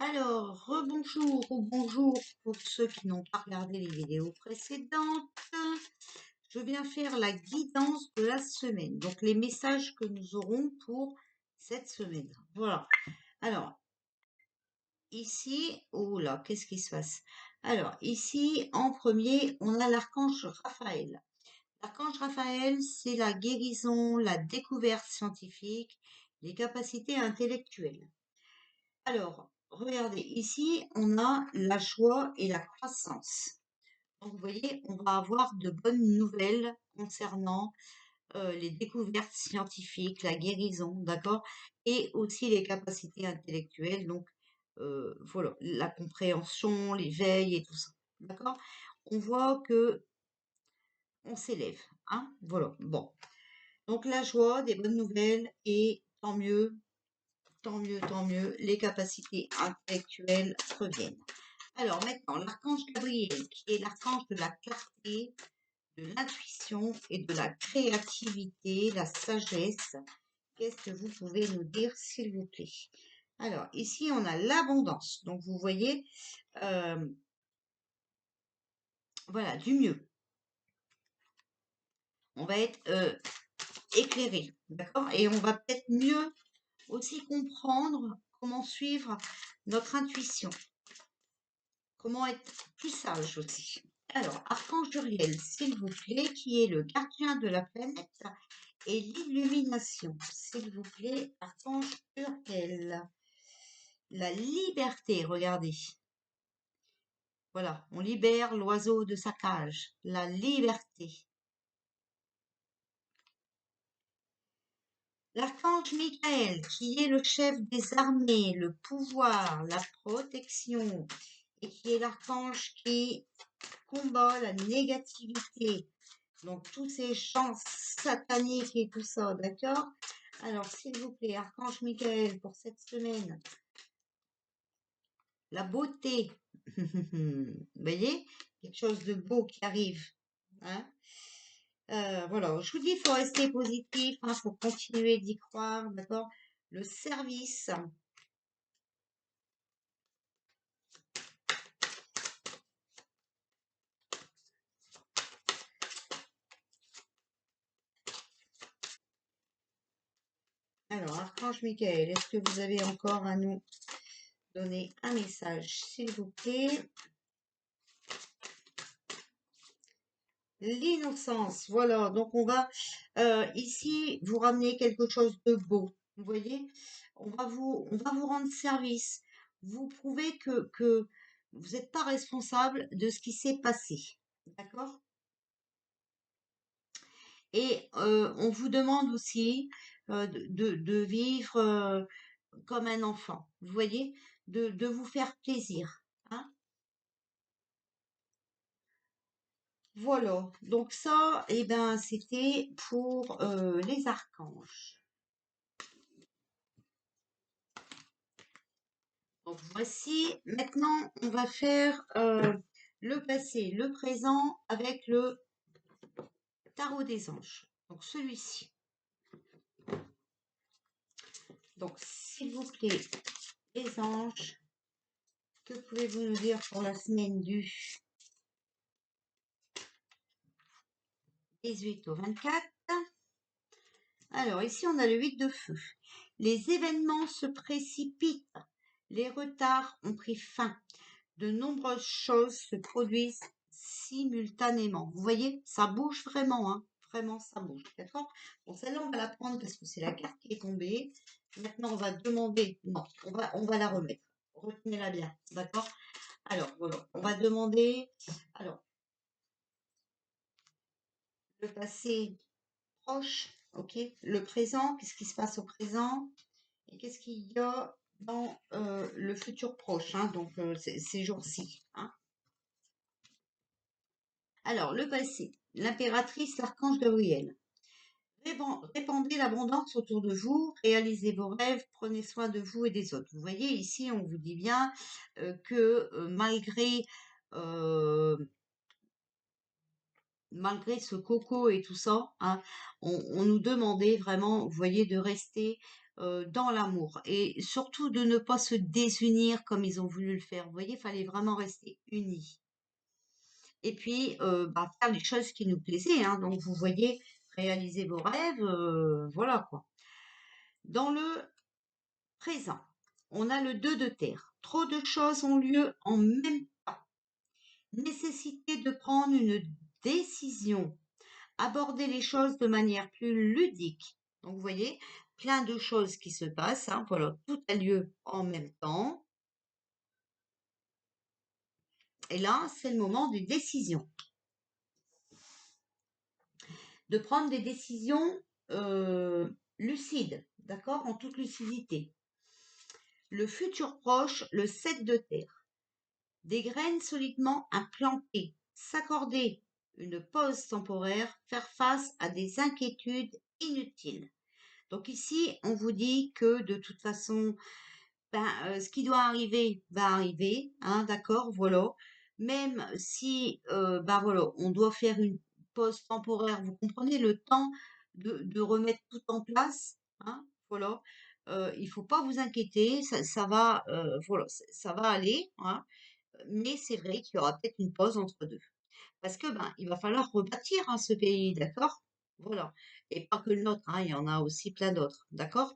Alors, rebonjour ou bonjour pour ceux qui n'ont pas regardé les vidéos précédentes. Je viens faire la guidance de la semaine, donc les messages que nous aurons pour cette semaine. Voilà. Alors, ici, oh là, qu'est-ce qui se passe? Alors, ici, en premier, on a l'archange Raphaël. L'archange Raphaël, c'est la guérison, la découverte scientifique, les capacités intellectuelles. Alors, regardez, ici, on a la joie et la croissance. Donc, vous voyez, on va avoir de bonnes nouvelles concernant les découvertes scientifiques, la guérison, d'accord? Et aussi les capacités intellectuelles, donc voilà, la compréhension, l'éveil et tout ça, d'accord? On voit que on s'élève, hein? Voilà, bon. Donc, la joie, des bonnes nouvelles et tant mieux, tant mieux, tant mieux, les capacités intellectuelles reviennent. Alors maintenant, l'archange Gabriel, qui est l'archange de la clarté, de l'intuition et de la créativité, la sagesse. Qu'est-ce que vous pouvez nous dire, s'il vous plaît? Alors, ici, on a l'abondance. Donc, vous voyez, voilà, du mieux. On va être éclairé, d'accord? Et on va peut-être mieux aussi comprendre comment suivre notre intuition. Comment être plus sage aussi. Alors, Archange Uriel, s'il vous plaît, qui est le gardien de la planète et l'illumination. S'il vous plaît, Archange Uriel. La liberté, regardez. Voilà, on libère l'oiseau de sa cage. La liberté. L'archange Michael, qui est le chef des armées, le pouvoir, la protection, et qui est l'archange qui combat la négativité. Donc, tous ces chants sataniques et tout ça, d'accord? Alors, s'il vous plaît, Archange Michael, pour cette semaine, la beauté. Vous voyez? Quelque chose de beau qui arrive. Hein? Voilà, je vous dis, il faut rester positif, il faut continuer d'y croire, d'accord? Le service. Alors, Archange Michael, est-ce que vous avez encore à nous donner un message, s'il vous plaît? L'innocence, voilà. Donc, on va ici vous ramener quelque chose de beau. Vous voyez, on va vous rendre service. Vous prouvez que vous n'êtes pas responsable de ce qui s'est passé. D'accord? Et on vous demande aussi de vivre comme un enfant. Vous voyez, de vous faire plaisir. Hein? Voilà. Donc ça, eh ben, c'était pour les archanges. Donc voici, maintenant on va faire le passé, le présent avec le tarot des anges. Donc celui-ci. Donc s'il vous plaît, les anges, que pouvez-vous nous dire pour la semaine du 18 au 24? Alors ici on a le 8 de feu. Les événements se précipitent, les retards ont pris fin. De nombreuses choses se produisent simultanément. Vous voyez, ça bouge vraiment, hein. Vraiment, ça bouge. D'accord? Bon, celle-là, on va la prendre parce que c'est la carte qui est tombée. Maintenant, on va demander. Non, on va la remettre. Retenez-la bien. D'accord? Alors, voilà. On va demander. Alors, le passé proche. OK? Le présent. Qu'est-ce qui se passe au présent? Et qu'est-ce qu'il y a dans le futur proche, hein, donc ces jours-ci, hein. Alors, le passé, l'impératrice, l'archange Gabriel. Répandez l'abondance autour de vous, réalisez vos rêves, prenez soin de vous et des autres. Vous voyez, ici, on vous dit bien que malgré ce coco et tout ça, hein, on nous demandait vraiment, vous voyez, de rester dans l'amour et surtout de ne pas se désunir comme ils ont voulu le faire. Vous voyez, il fallait vraiment rester unis. Et puis, bah, faire les choses qui nous plaisaient, hein. Donc vous voyez, réaliser vos rêves, voilà quoi. Dans le présent, on a le 2 de terre. Trop de choses ont lieu en même temps. Nécessité de prendre une décision. Aborder les choses de manière plus ludique. Donc vous voyez, plein de choses qui se passent, hein. Voilà, tout a lieu en même temps. Et là, c'est le moment des décisions. De prendre des décisions lucides, d'accord, en toute lucidité. Le futur proche, le 7 de terre. Des graines solidement implantées, s'accorder une pause temporaire, faire face à des inquiétudes inutiles. Donc ici, on vous dit que de toute façon, ben, ce qui doit arriver va arriver, hein, d'accord, voilà. Même si, ben voilà, on doit faire une pause temporaire, vous comprenez, le temps de remettre tout en place, hein, voilà. Il faut pas vous inquiéter, ça va, voilà, ça va aller, hein, mais c'est vrai qu'il y aura peut-être une pause entre deux. Parce que, ben, il va falloir rebâtir, hein, ce pays, d'accord? Voilà. Et pas que le nôtre, hein, il y en a aussi plein d'autres, d'accord?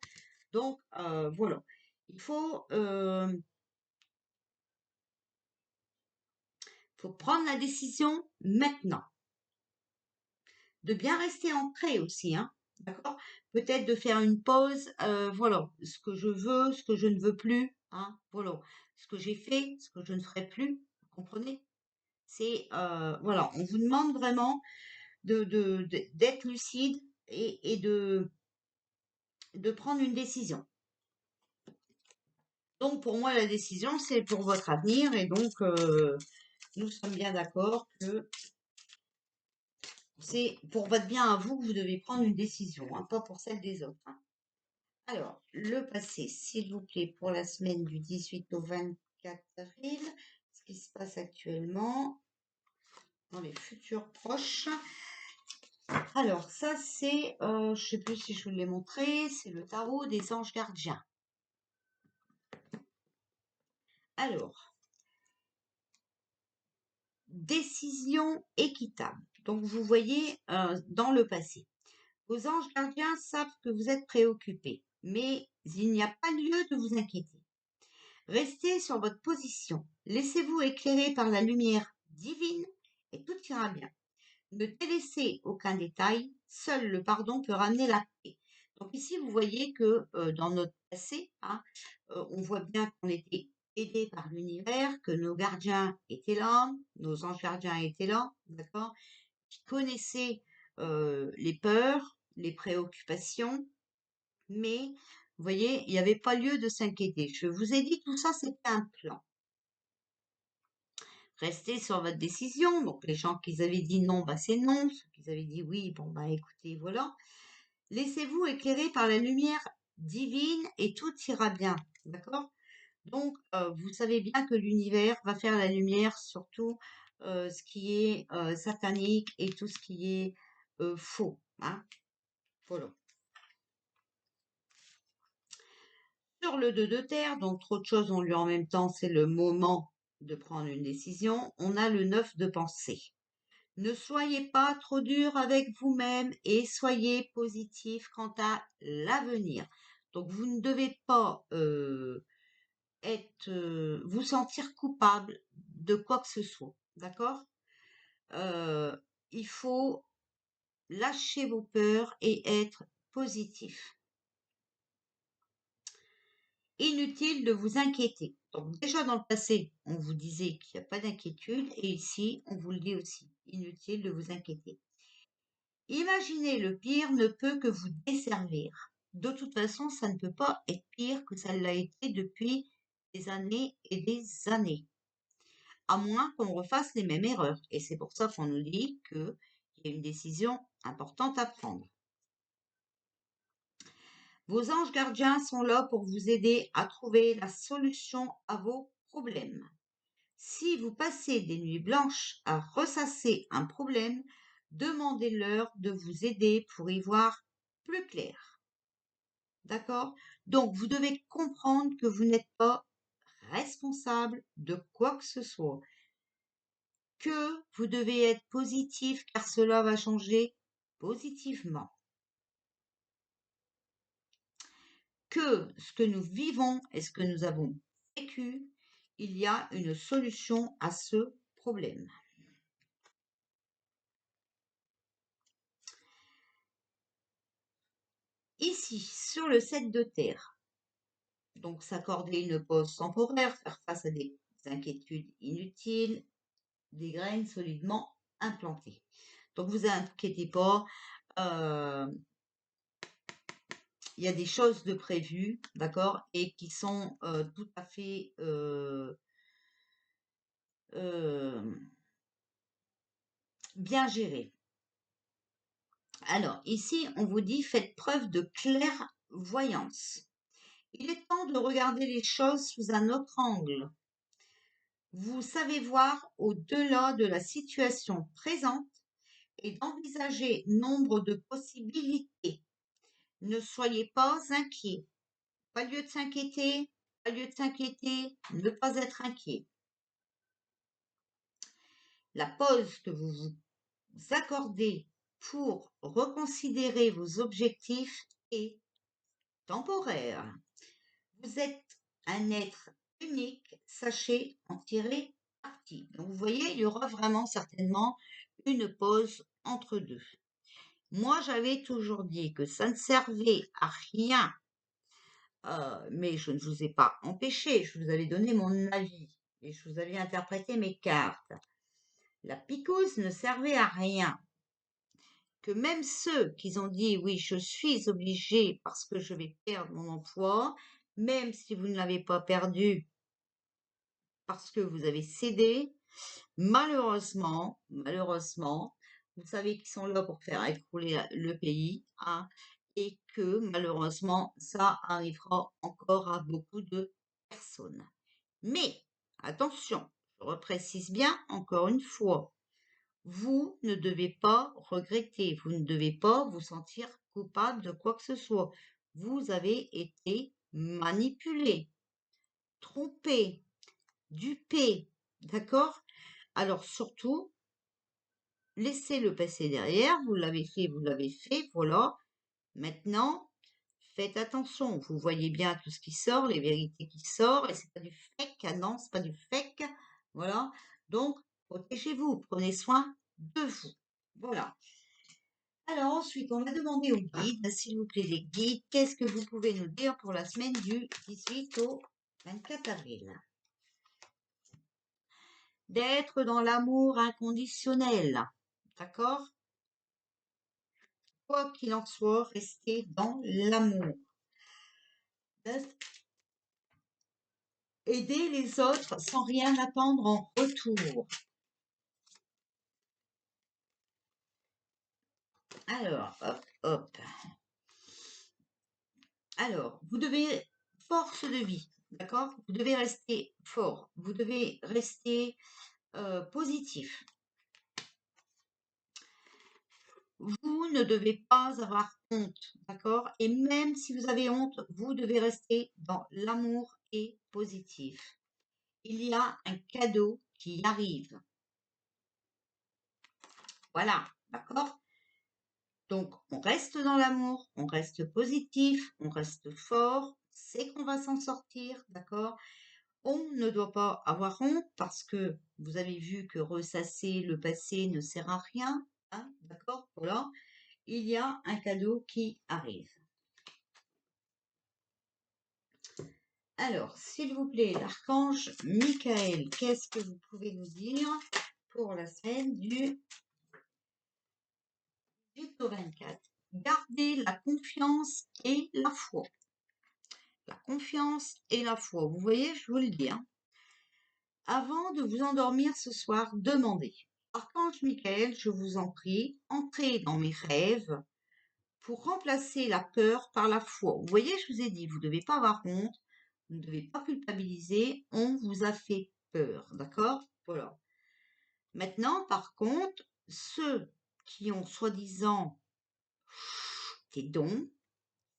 Donc, voilà. Il faut prendre la décision maintenant. De bien rester ancré aussi, hein, d'accord? Peut-être de faire une pause, voilà, ce que je veux, ce que je ne veux plus, hein, voilà. Ce que j'ai fait, ce que je ne ferai plus, vous comprenez? C'est, voilà, on vous demande vraiment d'être lucide et de prendre une décision. Donc pour moi, la décision, c'est pour votre avenir et donc nous sommes bien d'accord que c'est pour votre bien à vous que vous devez prendre une décision, hein, pas pour celle des autres, hein. Alors, le passé, s'il vous plaît, pour la semaine du 18 au 24 avril, ce qui se passe actuellement dans les futurs proches. Alors, ça, c'est, je ne sais plus si je vous l'ai montré, c'est le tarot des anges gardiens. Alors, décision équitable. Donc, vous voyez dans le passé. Vos anges gardiens savent que vous êtes préoccupés, mais il n'y a pas lieu de vous inquiéter. Restez sur votre position. Laissez-vous éclairer par la lumière divine et tout ira bien. Ne délaissez aucun détail. Seul le pardon peut ramener la paix. Donc ici, vous voyez que dans notre passé, hein, on voit bien qu'on était aidés par l'univers, que nos gardiens étaient là, nos anges gardiens étaient là, d'accord, qui connaissaient les peurs, les préoccupations, mais vous voyez, il n'y avait pas lieu de s'inquiéter. Je vous ai dit, tout ça, c'était un plan. Restez sur votre décision. Donc, les gens qui avaient dit non, bah, c'est non. Ceux qui avaient dit oui, bon, bah, écoutez, voilà. Laissez-vous éclairer par la lumière divine et tout ira bien. D'accord? Donc, vous savez bien que l'univers va faire la lumière sur tout ce qui est satanique et tout ce qui est faux, hein. Voilà. Sur le 2 de terre, donc trop de choses ont lieu en même temps, c'est le moment de prendre une décision. On a le 9 de pensée. Ne soyez pas trop dur avec vous-même et soyez positif quant à l'avenir. Donc vous ne devez pas vous sentir coupable de quoi que ce soit, d'accord? Il faut lâcher vos peurs et être positif. Inutile de vous inquiéter. Donc déjà dans le passé, on vous disait qu'il n'y a pas d'inquiétude et ici, on vous le dit aussi. Inutile de vous inquiéter. Imaginer le pire ne peut que vous desservir. De toute façon, ça ne peut pas être pire que ça l'a été depuis des années et des années. À moins qu'on refasse les mêmes erreurs. Et c'est pour ça qu'on nous dit qu'il y a une décision importante à prendre. Vos anges gardiens sont là pour vous aider à trouver la solution à vos problèmes. Si vous passez des nuits blanches à ressasser un problème, demandez-leur de vous aider pour y voir plus clair. D'accord? Donc, vous devez comprendre que vous n'êtes pas responsable de quoi que ce soit, que vous devez être positif car cela va changer positivement, que ce que nous vivons et ce que nous avons vécu, il y a une solution à ce problème. Ici, sur le 7 de terre, donc s'accorder une pause temporaire, faire face à des inquiétudes inutiles, des graines solidement implantées. Donc vous inquiétez pas, il y a des choses de prévues, d'accord, et qui sont tout à fait bien gérées. Alors ici, on vous dit faites preuve de clairvoyance. Il est temps de regarder les choses sous un autre angle. Vous savez voir au-delà de la situation présente et d'envisager nombre de possibilités. Ne soyez pas inquiets. Pas lieu de s'inquiéter, pas lieu de s'inquiéter, ne pas être inquiet. La pause que vous vous accordez pour reconsidérer vos objectifs est temporaire. Vous êtes un être unique, sachez en tirer parti. Donc vous voyez, il y aura vraiment certainement une pause entre deux. Moi, j'avais toujours dit que ça ne servait à rien, mais je ne vous ai pas empêché, je vous avais donné mon avis et je vous avais interprété mes cartes. La picouse ne servait à rien. Que même ceux qui ont dit oui, je suis obligé parce que je vais perdre mon emploi, même si vous ne l'avez pas perdu parce que vous avez cédé, malheureusement, vous savez qu'ils sont là pour faire écrouler le pays, hein, et que malheureusement, ça arrivera encore à beaucoup de personnes. Mais attention, je reprécise bien encore une fois, vous ne devez pas regretter, vous ne devez pas vous sentir coupable de quoi que ce soit. Vous avez été manipulé, trompé, dupé, d'accord? Alors surtout, laissez le passé derrière, vous l'avez fait, voilà. Maintenant, faites attention, vous voyez bien tout ce qui sort, les vérités qui sortent, et c'est pas du fake, ah non, c'est pas du fake, voilà. Donc, protégez-vous, prenez soin de vous. Voilà. Alors ensuite, on va demander aux guides, s'il vous plaît les guides, qu'est-ce que vous pouvez nous dire pour la semaine du 18 au 24 avril? D'être dans l'amour inconditionnel, d'accord? Quoi qu'il en soit, restez dans l'amour. Aider les autres sans rien attendre en retour. Alors, hop, hop. Alors, vous devez, force de vie, d'accord? Vous devez rester fort, vous devez rester positif. Vous ne devez pas avoir honte, d'accord? Et même si vous avez honte, vous devez rester dans l'amour et positif. Il y a un cadeau qui arrive. Voilà, d'accord? Donc, on reste dans l'amour, on reste positif, on reste fort, c'est qu'on va s'en sortir, d'accord? On ne doit pas avoir honte parce que vous avez vu que ressasser le passé ne sert à rien, hein, d'accord? Voilà, il y a un cadeau qui arrive. Alors, s'il vous plaît, l'archange Michael, qu'est-ce que vous pouvez nous dire pour la semaine du 8 au 24? Gardez la confiance et la foi. La confiance et la foi. Vous voyez, je vous le dis, hein. Avant de vous endormir ce soir, demandez. Archange Michael, je vous en prie, entrez dans mes rêves pour remplacer la peur par la foi. Vous voyez, je vous ai dit, vous ne devez pas avoir honte, vous ne devez pas culpabiliser, on vous a fait peur, d'accord? Voilà. Maintenant, par contre, ceux qui ont soi-disant des dons,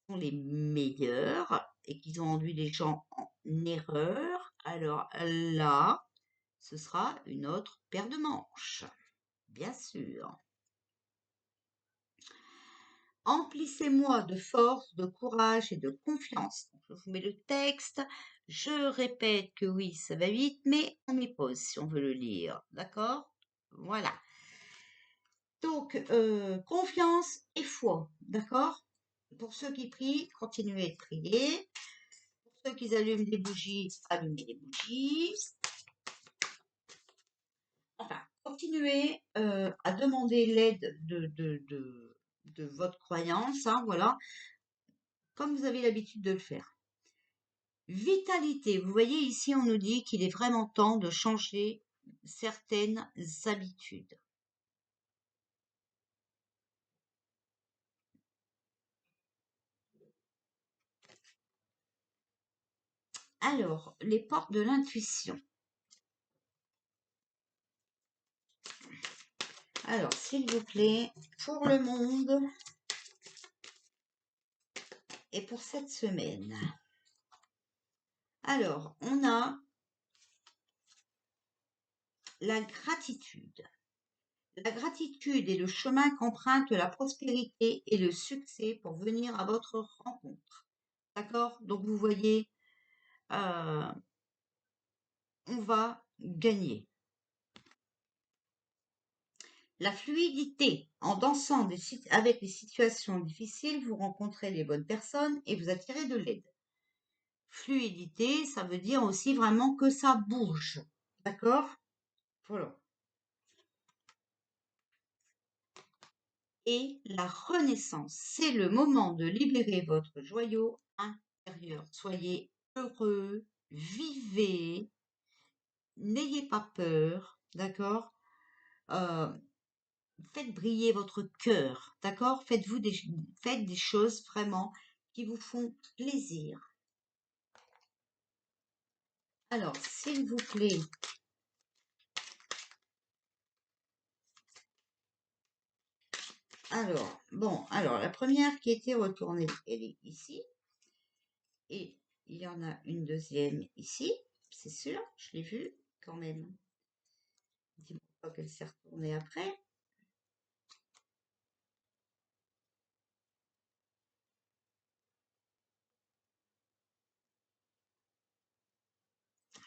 sont les meilleurs et qu'ils ont induit les gens en erreur, alors là, ce sera une autre paire de manches, bien sûr. Emplissez-moi de force, de courage et de confiance. Donc, je vous mets le texte. Je répète que oui, ça va vite, mais on met pause si on veut le lire. D'accord? Voilà. Donc, confiance et foi. D'accord? Pour ceux qui prient, continuez de prier. Pour ceux qui allument des bougies, allumez des bougies. Enfin, continuez à demander l'aide de votre croyance. Hein, voilà. Comme vous avez l'habitude de le faire. Vitalité, vous voyez ici on nous dit qu'il est vraiment temps de changer certaines habitudes. Alors, les portes de l'intuition. Alors, s'il vous plaît, pour le monde et pour cette semaine. Alors, on a la gratitude. La gratitude est le chemin qu'emprunte la prospérité et le succès pour venir à votre rencontre. D'accord? Donc, vous voyez, on va gagner. La fluidité. En dansant avec les situations difficiles, vous rencontrez les bonnes personnes et vous attirez de l'aide. Fluidité, ça veut dire aussi vraiment que ça bouge. D'accord? Voilà. Et la renaissance, c'est le moment de libérer votre joyau intérieur. Soyez heureux, vivez, n'ayez pas peur, d'accord? Euh, Faites briller votre cœur, d'accord? Faites des choses vraiment qui vous font plaisir. Alors, s'il vous plaît, alors, la première qui était retournée, elle est ici. Et il y en a une deuxième ici, c'est sûr, je l'ai vue quand même. Dis-moi pas qu'elle s'est retournée après.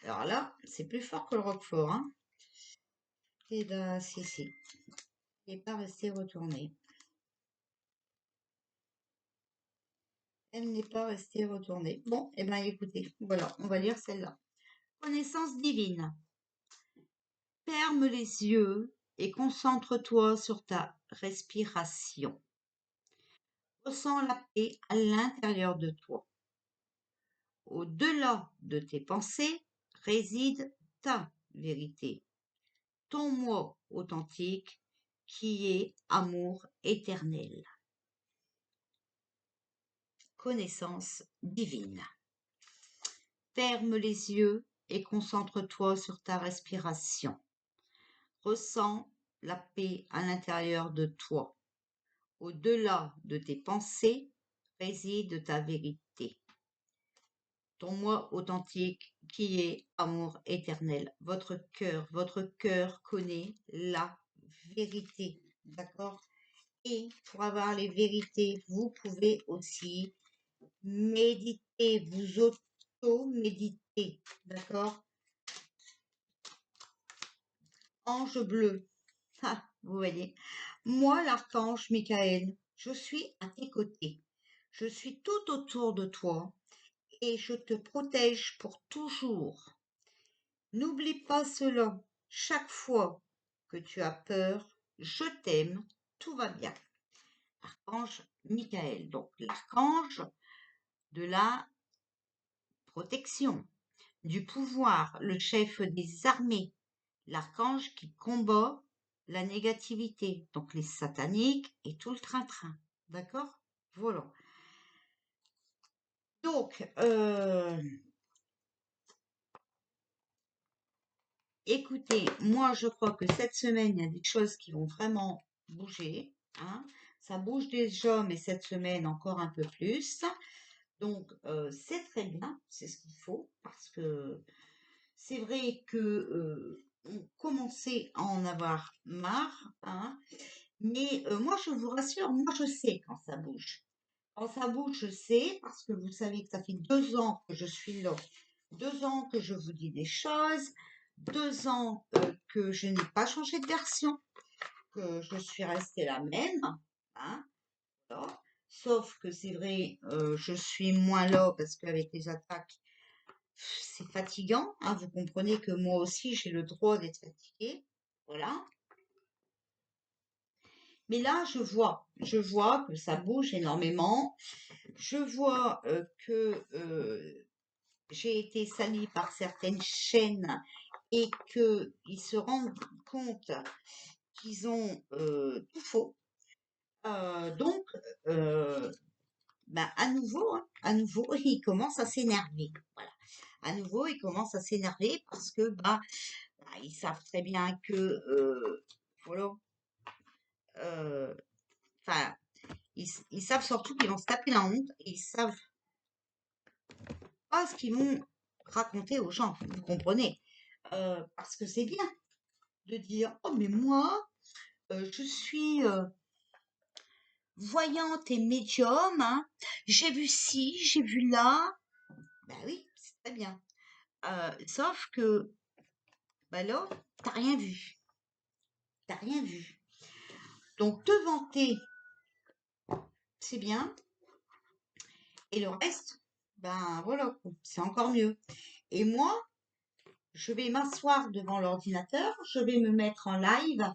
Alors là, c'est plus fort que le roquefort, hein. Et là, si. Elle n'est pas restée retournée. Elle n'est pas restée retournée. Bon, eh bien écoutez, voilà, on va lire celle-là. Connaissance divine. Ferme les yeux et concentre-toi sur ta respiration. Ressens la paix à l'intérieur de toi. Au-delà de tes pensées réside ta vérité, ton moi authentique qui est amour éternel. Connaissance divine. Ferme les yeux et concentre-toi sur ta respiration. Ressens la paix à l'intérieur de toi. Au-delà de tes pensées réside ta vérité, ton moi authentique qui est amour éternel. Votre cœur connaît la vérité, d'accord? Et pour avoir les vérités, vous pouvez aussi méditer, vous auto-méditer, d'accord? Ange bleu, ah, vous voyez, moi l'archange Michael, je suis à tes côtés, je suis tout autour de toi et je te protège pour toujours. N'oublie pas cela, chaque fois que tu as peur, je t'aime, tout va bien. Archange Michael, donc l'archange de la protection, du pouvoir, le chef des armées, l'archange qui combat la négativité, donc les sataniques et tout le train-train. D'accord? Voilà. Donc, écoutez, moi je crois que cette semaine, il y a des choses qui vont vraiment bouger. Hein. Ça bouge déjà, mais cette semaine encore un peu plus. Donc, c'est très bien, c'est ce qu'il faut, parce que c'est vrai que on commençait à en avoir marre, hein, mais moi, je vous rassure, moi, je sais quand ça bouge. Quand ça bouge, je sais, parce que vous savez que ça fait 2 ans que je suis là, 2 ans que je vous dis des choses, 2 ans que je n'ai pas changé de version, que je suis restée la même, hein, voilà. Sauf que c'est vrai, je suis moins là parce qu'avec les attaques, c'est fatigant, hein. Vous comprenez que moi aussi, j'ai le droit d'être fatiguée. Voilà. Mais là, je vois que ça bouge énormément. Je vois que j'ai été salie par certaines chaînes et qu'ils se rendent compte qu'ils ont tout faux. Donc, euh, bah, à nouveau, ils commencent à s'énerver. Voilà. À nouveau, ils commencent à s'énerver parce que ils savent très bien que voilà, euh, enfin, ils savent surtout qu'ils vont se taper la honte et ils savent pas ce qu'ils vont raconter aux gens. Vous comprenez? Parce que c'est bien de dire oh mais moi je suis voyante et médium, hein. J'ai vu ci, j'ai vu là. Ben oui, c'est très bien. Sauf que bah là, t'as rien vu. T'as rien vu. Donc te vanter, c'est bien. Et le reste, ben voilà, c'est encore mieux. Et moi, je vais m'asseoir devant l'ordinateur, je vais me mettre en live,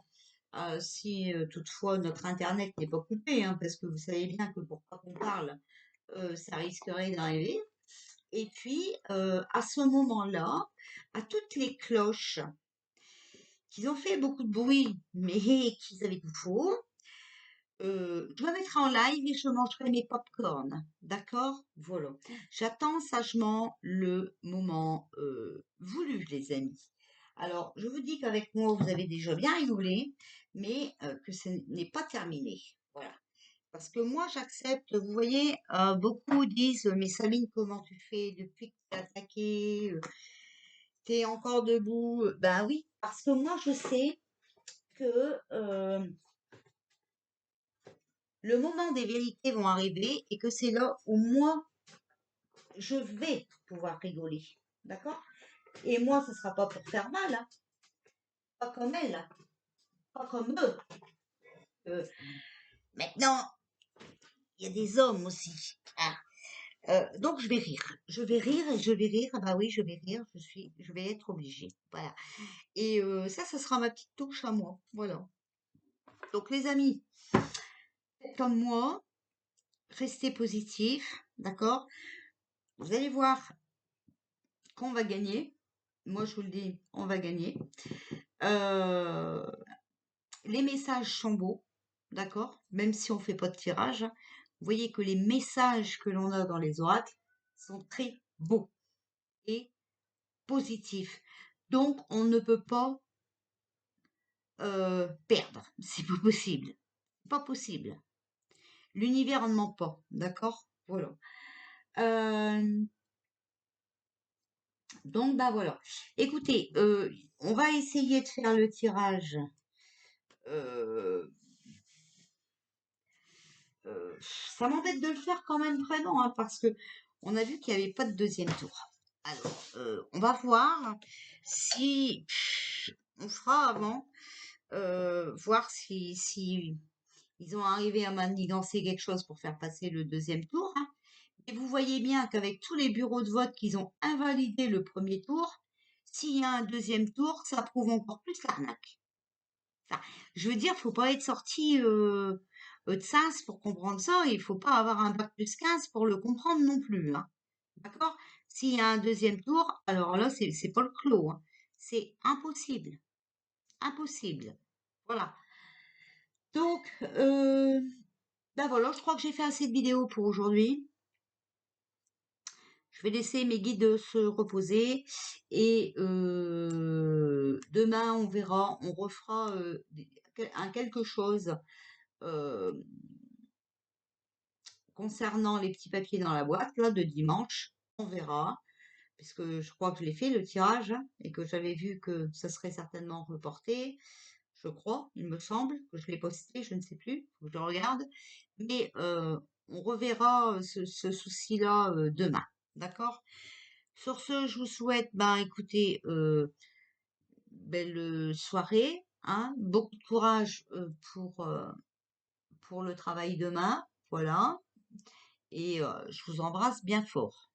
si toutefois notre internet n'est pas coupé, hein, parce que vous savez bien que pour pas qu'on parle, ça risquerait d'arriver. Et puis, à ce moment-là, à toutes les cloches qui ont fait beaucoup de bruit, mais qu'ils avaient tout faux, je me mettrai en live et je mangerai mes pop-corn. D'accord? Voilà. J'attends sagement le moment voulu, les amis. Alors, je vous dis qu'avec moi, vous avez déjà bien rigolé, mais que ce n'est pas terminé. Voilà. Parce que moi, j'accepte, vous voyez, beaucoup disent, mais Sabine, comment tu fais depuis que tu es attaquée, t'es encore debout? Ben oui, parce que moi, je sais que le moment des vérités vont arriver et que c'est là où moi, je vais pouvoir rigoler. D'accord? Et moi, ce ne sera pas pour faire mal, hein. Pas comme elle, hein. Pas comme eux. Euh, Maintenant, il y a des hommes aussi, hein. Donc je vais rire. Je vais rire et je vais rire. Ah bah oui, je vais rire. Je vais être obligée. Voilà. Et ça sera ma petite touche à moi. Voilà. Donc les amis, faites comme moi, restez positifs, d'accord? Vous allez voir qu'on va gagner. Moi, je vous le dis, on va gagner. Euh, les messages sont beaux, d'accord? Même si on fait pas de tirage, hein. Vous voyez que les messages que l'on a dans les oracles sont très beaux et positifs. Donc, on ne peut pas perdre. C'est pas possible. Pas possible. L'univers ne ment pas, d'accord? Voilà. Euh, donc, bah voilà. Écoutez, on va essayer de faire le tirage. euh, Ça m'embête de le faire quand même vraiment, hein, parce que on a vu qu'il n'y avait pas de deuxième tour. Alors, on va voir si on fera avant, voir si ils ont arrivé à manigancer quelque chose pour faire passer le deuxième tour, hein. Et vous voyez bien qu'avec tous les bureaux de vote qu'ils ont invalidé le premier tour, s'il y a un deuxième tour, ça prouve encore plus l'arnaque. Enfin, je veux dire, faut pas être sorti de sens pour comprendre ça, et il faut pas avoir un bac plus 15 pour le comprendre non plus, hein. D'accord? S'il y a un deuxième tour, alors là, c'est pas le clos, hein. C'est impossible. Impossible. Voilà. Donc, ben voilà, je crois que j'ai fait assez de vidéos pour aujourd'hui. Je vais laisser mes guides se reposer et demain on verra, on refera un quelque chose. euh, concernant les petits papiers dans la boîte, là, de dimanche, on verra, puisque je crois que je l'ai fait, le tirage, hein, et que j'avais vu que ça serait certainement reporté. Je crois, il me semble que je l'ai posté, je ne sais plus, faut que je regarde. Mais on reverra ce souci-là demain. D'accord? Sur ce, je vous souhaite, ben écoutez, belle soirée, hein, beaucoup de courage pour le travail demain, voilà, et je vous embrasse bien fort.